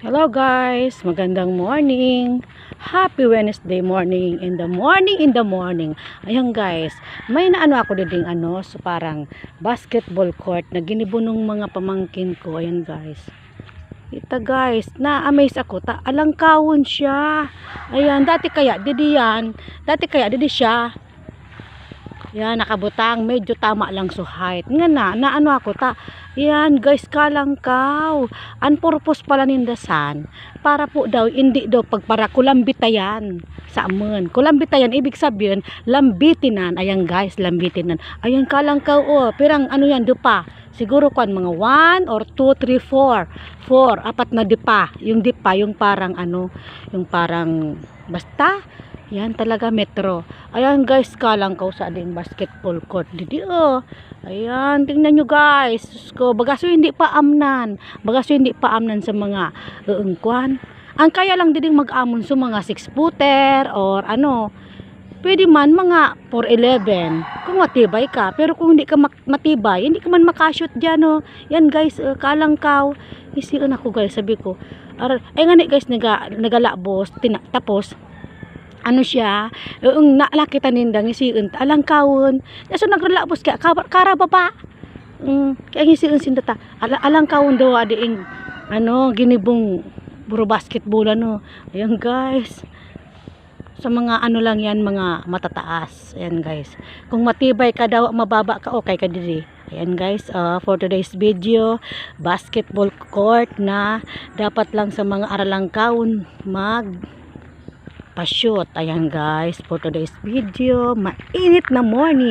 Hello guys, magandang morning. Happy Wednesday morning. In the morning. Ayan guys, may naano ako ding so parang basketball court na ginibunong mga pamangkin ko. Ayan guys. Ita guys, na-amaze ako. Alangkawon siya. Ayan, dati kaya didi siya. Yan, nakabutang, medyo tama lang so height. Nga naano ako, yan guys, kalangkaw. Ang purpose pala nindasan, para po daw, hindi daw, para kulambitayan sa amun. Kulambitayan, ibig sabihin, lambitinan. Ayan guys, lambitinan. Ayan, kalangkaw, pirang ano yan, dupa. Siguro kan mga 1 or 2, 3, 4. 4, apat na dipa. Yung dipa, yung parang yung parang, basta, yan talaga metro. Ayan guys, kalangkaw sa ading basketball court. Didi ayan, tingnan nyo guys. Susko, bagaso hindi pa amnan. Sa mga uungkwan. Ang kaya lang diding mag-amon sa mga 6-footer or pwede man mga 4'11 kung matibay ka. Pero kung hindi ka matibay, hindi ka man makashoot dyan Yan guys, kalangkaw. Isiun ako guys, sabi ko. Ay nga guys, nagalabos. Tapos siya, yung naalakita nindang isiun, alangkawon. So nagralabos kaya, karababa. Kaya isiun sindata, alangkawon daw, adiing, ginibong, puro basketball, Ayan guys. Sa mga lang yan, mga matataas. Ayan guys. Kung matibay ka daw, mababa ka, okay ka diri. Ayan guys, for today's video, basketball court na dapat lang sa mga aralangkawon pa-shoot. Ayan guys, for today's video, mainit na morning.